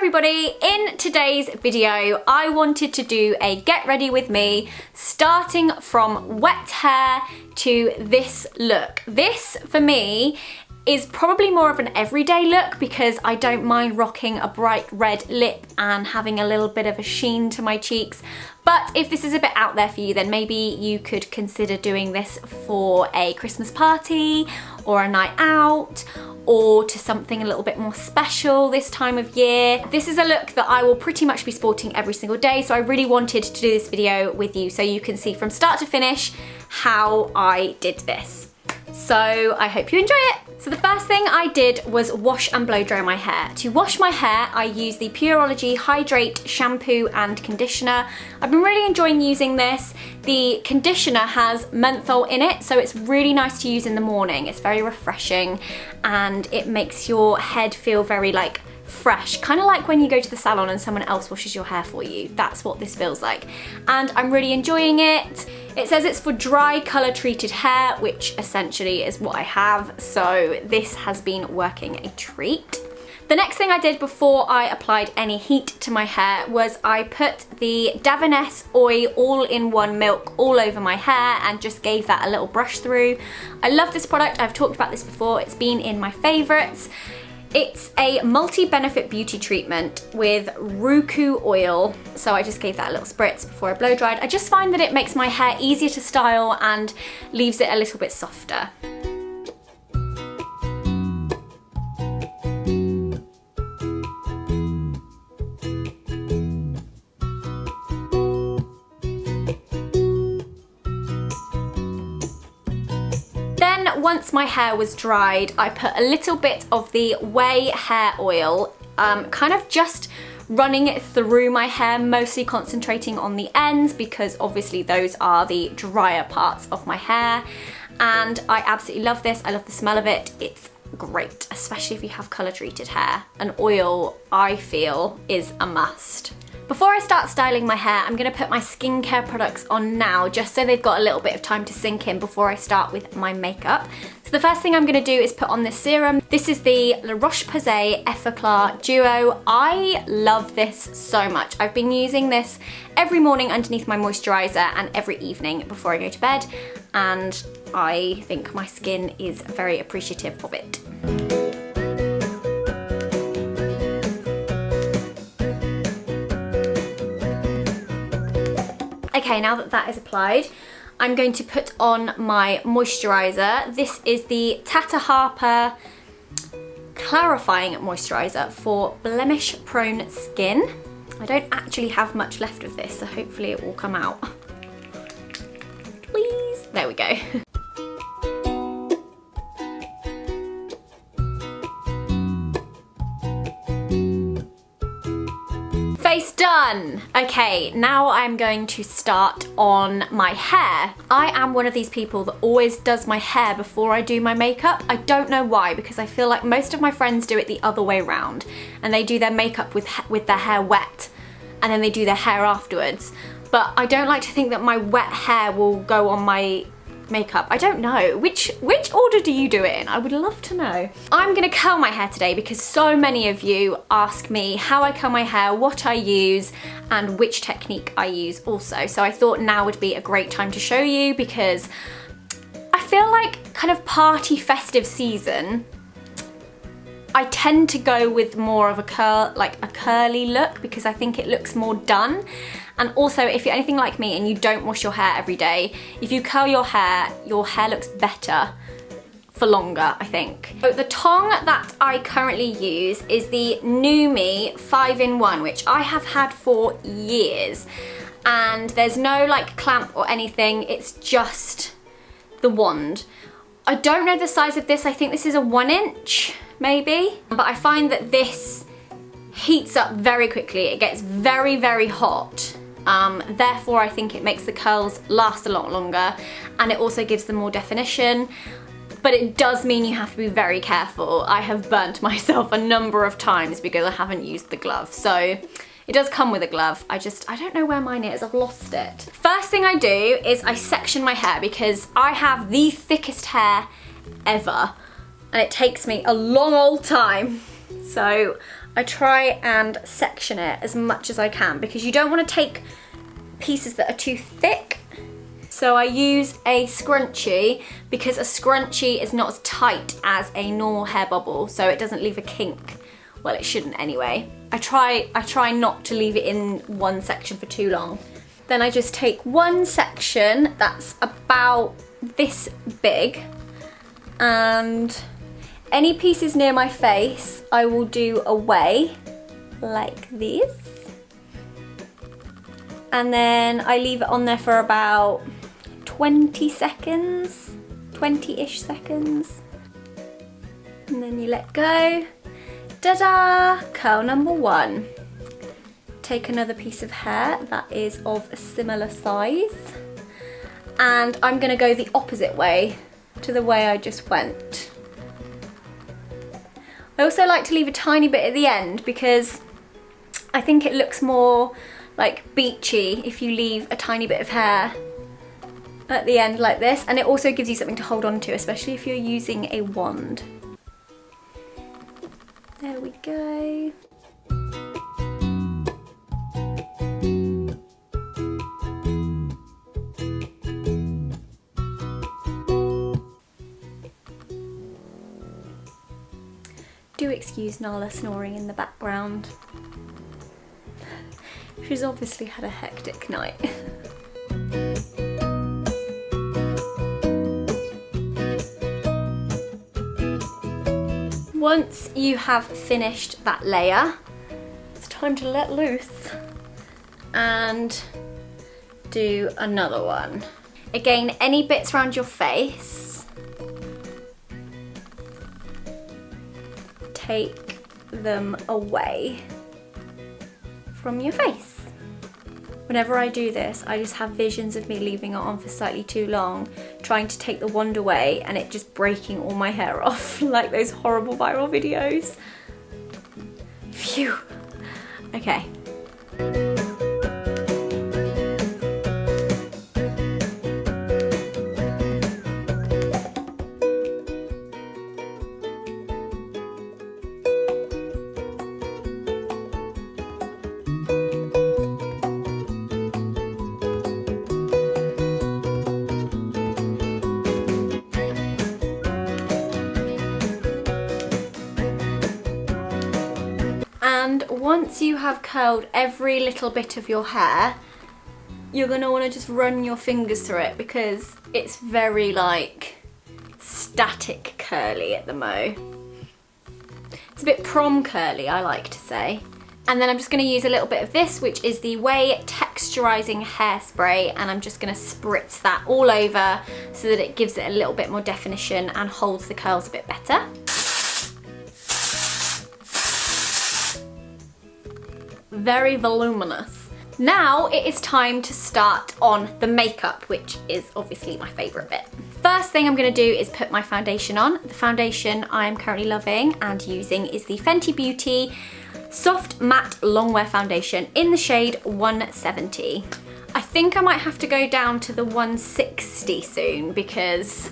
everybody, in today's video I wanted to do a get ready with me starting from wet hair to this look. This for me is probably more of an everyday look because I don't mind rocking a bright red lip and having a little bit of a sheen to my cheeks. But if this is a bit out there for you, then maybe you could consider doing this for a Christmas party or a night out, or to something a little bit more special this time of year. This is a look that I will pretty much be sporting every single day, so I really wanted to do this video with you so you can see from start to finish how I did this. So I hope you enjoy it. So the first thing I did was wash and blow dry my hair. To wash my hair, I used the ology Hydrate shampoo and conditioner. I've been really enjoying using this. The conditioner has menthol in it, so it's really nice to use in the morning. It's very refreshing and it makes your head feel very like fresh, kind of like when you go to the salon and someone else washes your hair for you. That's what this feels like, and I'm really enjoying it. It says it's for dry color treated hair, which essentially is what I have, so this has been working a treat. The next thing I did before I applied any heat to my hair was I put the Davines Oil all-in-one milk all over my hair and just gave that a little brush through. I love this product. I've talked about this before. It's been in my favorites. It's a multi-benefit beauty treatment with Roku oil, so I just gave that a little spritz before I blow dried. I just find that it makes my hair easier to style and leaves it a little bit softer. Once my hair was dried, I put a little bit of the Whey hair oil, kind of just running it through my hair, mostly concentrating on the ends because obviously those are the drier parts of my hair. And I absolutely love this. I love the smell of it. It's great, especially if you have color treated hair. An oil, I feel, is a must. Before I start styling my hair, I'm going to put my skincare products on now, just so they've got a little bit of time to sink in before I start with my makeup. So the first thing I'm going to do is put on this serum. This is the La Roche-Posay Effaclar Duo. I love this so much. I've been using this every morning underneath my moisturizer and every evening before I go to bed, and I think my skin is very appreciative of it. Okay, now that that is applied, I'm going to put on my moisturizer. This is the Tata Harper Clarifying Moisturizer for blemish prone skin. I don't actually have much left of this, so hopefully it will come out. Please. There we go. Face done! Okay, now I'm going to start on my hair. I am one of these people that always does my hair before I do my makeup. I don't know why, because I feel like most of my friends do it the other way around, and they do their makeup with their hair wet, and then they do their hair afterwards. But I don't like to think that my wet hair will go on my makeup. I don't know. Which order do you do it in? I would love to know. I'm gonna curl my hair today because so many of you ask me how I curl my hair, what I use, and which technique I use also. So I thought now would be a great time to show you, because I feel like kind of party festive season, I tend to go with more of a curly look because I think it looks more done. And also, if you're anything like me and you don't wash your hair every day, if you curl your hair looks better for longer, I think. So the tong that I currently use is the Numi 5-in-1, which I have had for years. And there's no like clamp or anything, it's just the wand. I don't know the size of this. I think this is a 1 inch, maybe. But I find that this heats up very quickly. It gets very, very hot. Therefore, I think it makes the curls last a lot longer, and it also gives them more definition. But it does mean you have to be very careful. I have burnt myself a number of times because I haven't used the glove. So it does come with a glove. I don't know where mine is. I've lost it. First thing I do is I section my hair because I have the thickest hair ever, and it takes me a long old time. So I try and section it as much as I can because you don't want to take pieces that are too thick. So I use a scrunchie because a scrunchie is not as tight as a normal hair bubble, so it doesn't leave a kink. Well, it shouldn't anyway. I try not to leave it in one section for too long. Then I just take one section that's about this big, and any pieces near my face I will do away like this. And then I leave it on there for about 20 seconds, 20-ish seconds. And then you let go. Ta-da! Curl number 1. Take another piece of hair that is of a similar size. And I'm gonna go the opposite way to the way I just went. I also like to leave a tiny bit at the end because I think it looks more like beachy if you leave a tiny bit of hair at the end like this, and it also gives you something to hold on to, especially if you're using a wand. There we go. Do excuse Nala snoring in the background. She's obviously had a hectic night. Once you have finished that layer, it's time to let loose and do another one. Again, any bits around your face, take them away from your face. Whenever I do this, I just have visions of me leaving it on for slightly too long, trying to take the wand away and it just breaking all my hair off, like those horrible viral videos. Phew. Okay. And once you have curled every little bit of your hair, you're gonna wanna just run your fingers through it because it's very like static curly at the mo. It's a bit prom curly, I like to say. And then I'm just gonna use a little bit of this, which is the Way Texturizing Hairspray, and I'm just gonna spritz that all over so that it gives it a little bit more definition and holds the curls a bit better. Very voluminous. Now it is time to start on the makeup, which is obviously my favourite bit. First thing I'm going to do is put my foundation on. The foundation I am currently loving and using is the Fenty Beauty Soft Matte Longwear Foundation in the shade 170. I think I might have to go down to the 160 soon because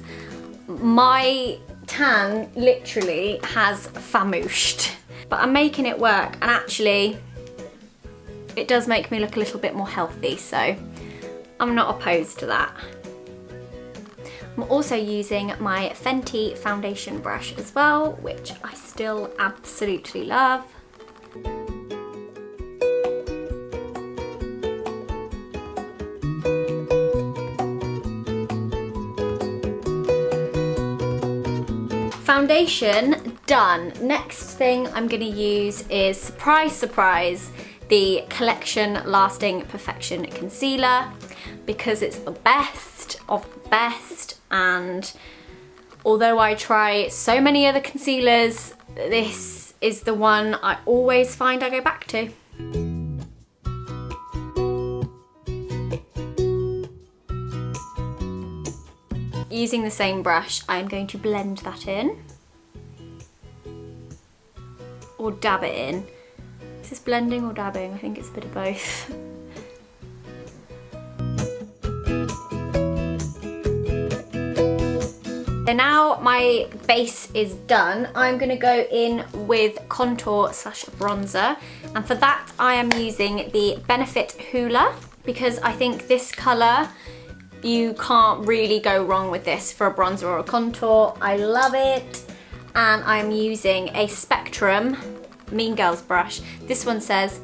my tan literally has famooshed. But I'm making it work, and actually it does make me look a little bit more healthy, so I'm not opposed to that. I'm also using my Fenty foundation brush as well, which I still absolutely love. Foundation done. Next thing I'm gonna use is, surprise, surprise, the Collection Lasting Perfection Concealer, because it's the best of the best, and although I try so many other concealers, this is the one I always find I go back to. Using the same brush, I'm going to blend that in, or dab it in. Is this blending or dabbing? I think it's a bit of both. So now my base is done, I'm gonna go in with contour slash bronzer. And for that, I am using the Benefit Hoola because I think this color, you can't really go wrong with this for a bronzer or a contour. I love it. And I'm using a Spectrum Mean Girls brush. This one says,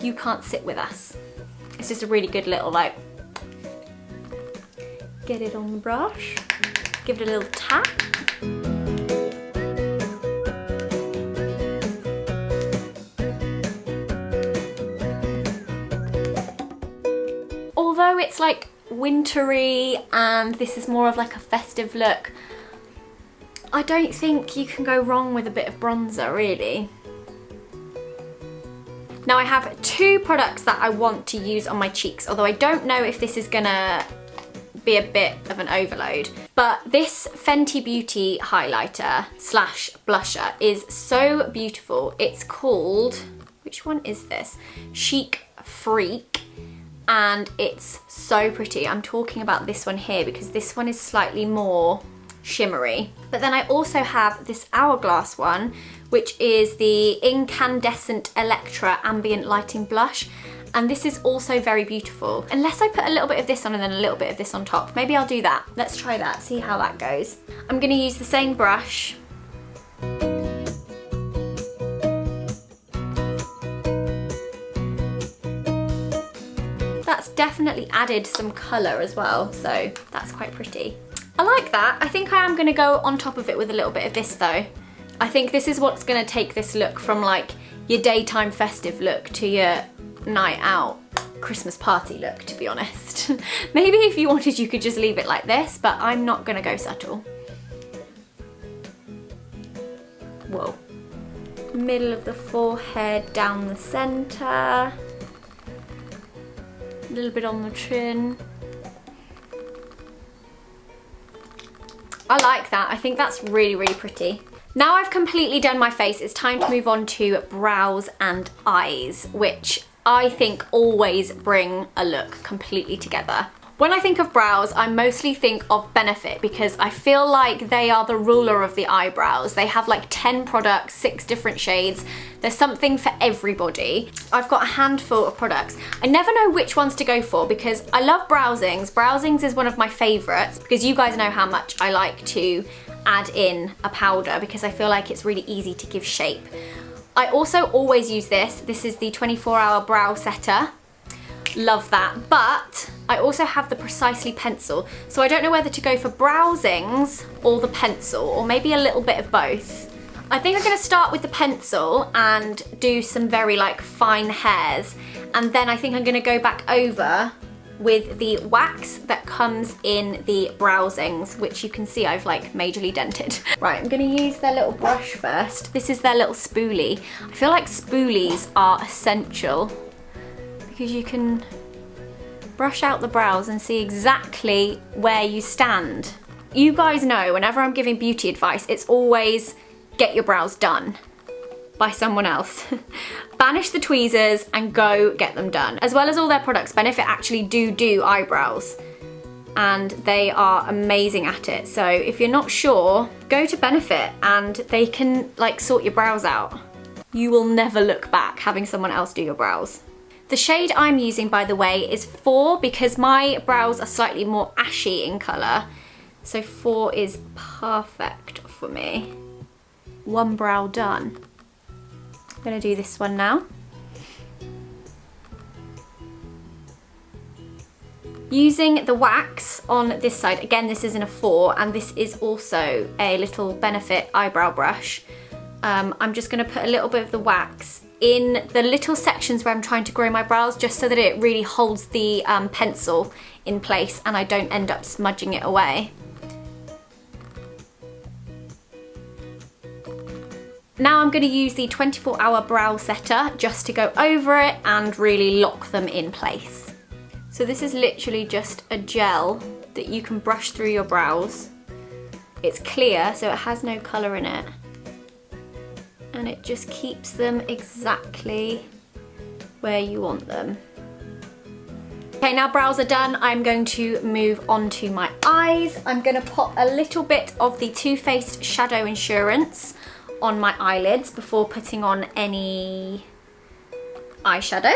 "You can't sit with us." It's just a really good little like, get it on the brush, give it a little tap. Although it's like wintry and this is more of like a festive look, I don't think you can go wrong with a bit of bronzer, really. Now I have two products that I want to use on my cheeks, although I don't know if this is gonna be a bit of an overload. But this Fenty Beauty highlighter slash blusher is so beautiful. It's called, which one is this? Chic Freak. And it's so pretty. I'm talking about this one here because this one is slightly more shimmery. But then I also have this Hourglass one, which is the Incandescent Electra Ambient Lighting Blush. And this is also very beautiful. Unless I put a little bit of this on and then a little bit of this on top. Maybe I'll do that. Let's try that, see how that goes. I'm gonna use the same brush. That's definitely added some colour as well, so that's quite pretty. I like that. I think I am gonna go on top of it with a little bit of this though. I think this is what's gonna take this look from like your daytime festive look to your night out Christmas party look, to be honest. Maybe if you wanted you could just leave it like this, but I'm not gonna go subtle. Whoa. Middle of the forehead, down the centre. A little bit on the chin. I like that. I think that's really, really pretty. Now I've completely done my face, it's time to move on to brows and eyes, which I think always bring a look completely together. When I think of brows, I mostly think of Benefit because I feel like they are the ruler of the eyebrows. They have like 10 products, 6 different shades. There's something for everybody. I've got a handful of products. I never know which ones to go for because I love Browsings. Browsings is one of my favorites because you guys know how much I like to add in a powder because I feel like it's really easy to give shape. I also always use this. This is the 24-hour brow setter. Love that. But I also have the Precisely pencil. So I don't know whether to go for Browsings or the pencil, or maybe a little bit of both. I think I'm gonna start with the pencil and do some very like fine hairs. And then I think I'm gonna go back over with the wax that comes in the Browsings, which you can see I've like majorly dented. Right, I'm gonna use their little brush first. This is their little spoolie. I feel like spoolies are essential because you can brush out the brows and see exactly where you stand. You guys know whenever I'm giving beauty advice, it's always get your brows done by someone else. Banish the tweezers and go get them done. As well as all their products, Benefit actually do eyebrows and they are amazing at it. So if you're not sure, go to Benefit and they can like sort your brows out. You will never look back having someone else do your brows. The shade I'm using, by the way, is 4 because my brows are slightly more ashy in colour. So 4 is perfect for me. One brow done. I'm gonna do this one now. Using the wax on this side, again this is in a 4 and this is also a little Benefit eyebrow brush. I'm just gonna put a little bit of the wax in the little sections where I'm trying to grow my brows just so that it really holds the pencil in place and I don't end up smudging it away. Now I'm going to use the 24-hour brow setter just to go over it and really lock them in place. So this is literally just a gel that you can brush through your brows. It's clear, so it has no colour in it. And it just keeps them exactly where you want them. Okay, now brows are done, I'm going to move on to my eyes. I'm gonna pop a little bit of the Too Faced Shadow Insurance on my eyelids before putting on any eyeshadow.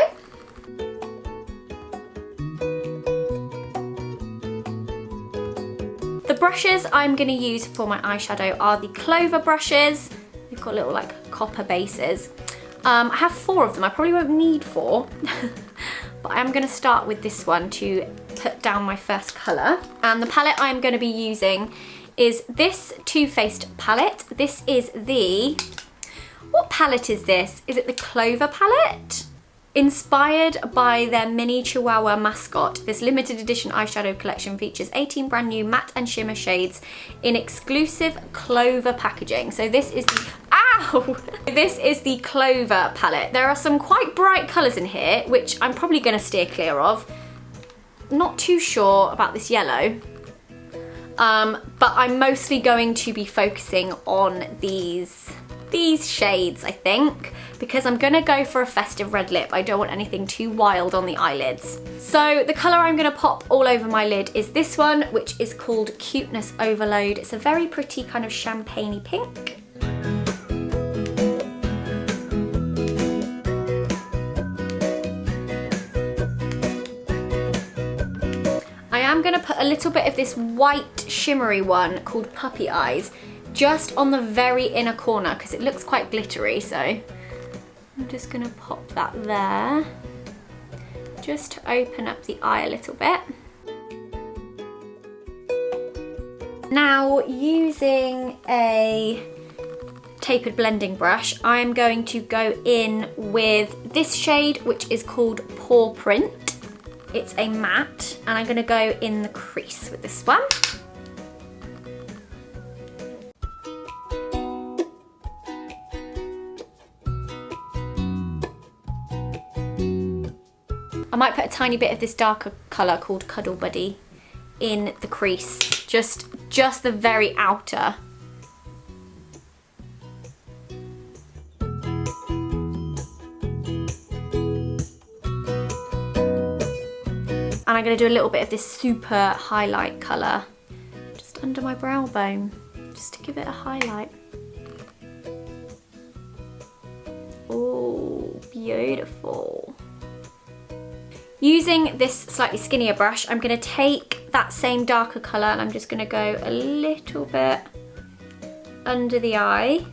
The brushes I'm gonna use for my eyeshadow are the Clover brushes. They've got little like copper bases. I have 4 of them, I probably won't need 4. But I'm gonna start with this one to put down my first colour. And the palette I'm gonna be using is this Too Faced palette. This is the, what palette is this? Is it the Clover palette? Inspired by their mini Chihuahua mascot, this limited edition eyeshadow collection features 18 brand new matte and shimmer shades in exclusive Clover packaging. So this is the, ow! This is the Clover palette. There are some quite bright colours in here, which I'm probably going to steer clear of. Not too sure about this yellow, but I'm mostly going to be focusing on these shades, I think, because I'm gonna go for a festive red lip. I don't want anything too wild on the eyelids. So the colour I'm gonna pop all over my lid is this one, which is called Cuteness Overload. It's a very pretty kind of champagne-y pink. I am gonna put a little bit of this white shimmery one called Puppy Eyes just on the very inner corner because it looks quite glittery, so I'm just gonna pop that there just to open up the eye a little bit. Now, using a tapered blending brush, I'm going to go in with this shade, which is called Paw Print. It's a matte, and I'm gonna go in the crease with this one. I might put a tiny bit of this darker colour called Cuddle Buddy in the crease, just the very outer. And I'm going to do a little bit of this super highlight colour just under my brow bone, just to give it a highlight. Oh, beautiful. Using this slightly skinnier brush, I'm going to take that same darker colour and I'm just going to go a little bit under the eye.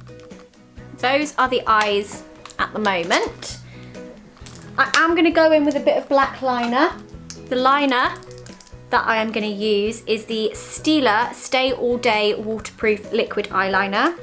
Those are the eyes at the moment. I am going to go in with a bit of black liner. The liner that I am going to use is the Stila Stay All Day Waterproof Liquid Eyeliner.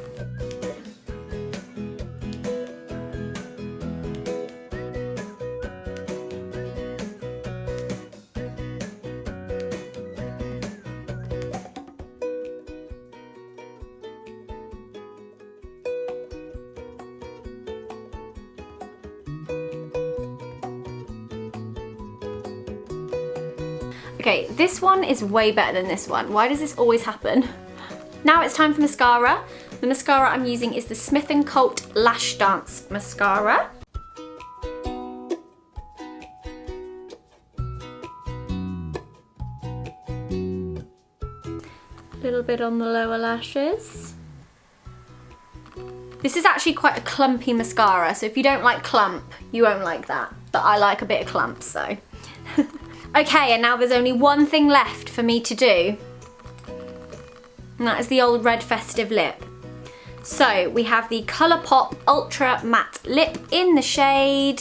Okay, this one is way better than this one. Why does this always happen? Now it's time for mascara. The mascara I'm using is the Smith & Colt Lash Dance Mascara. A little bit on the lower lashes. This is actually quite a clumpy mascara, so if you don't like clump, you won't like that. But I like a bit of clump, so. Okay, and now there's only one thing left for me to do, and that is the old red festive lip. So we have the Colourpop Ultra Matte Lip in the shade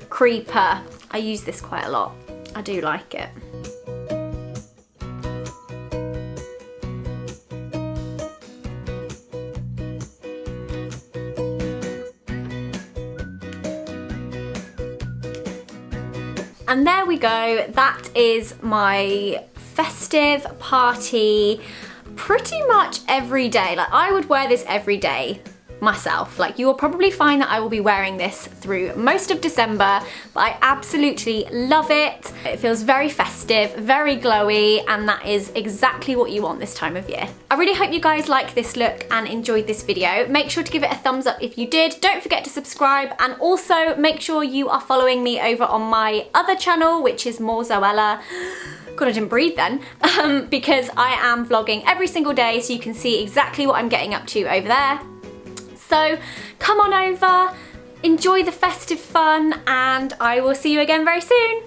Creeper. I use this quite a lot. I do like it. And there we go, that is my festive party pretty much every day. Like, I would wear this every day. myself. Like, you will probably find that I will be wearing this through most of December, but I absolutely love it. It feels very festive, very glowy, and that is exactly what you want this time of year. I really hope you guys like this look and enjoyed this video. Make sure to give it a thumbs up if you did. Don't forget to subscribe, and also make sure you are following me over on my other channel, which is More Zoella. God, I didn't breathe then. Because I am vlogging every single day, so you can see exactly what I'm getting up to over there. So come on over, enjoy the festive fun, and I will see you again very soon.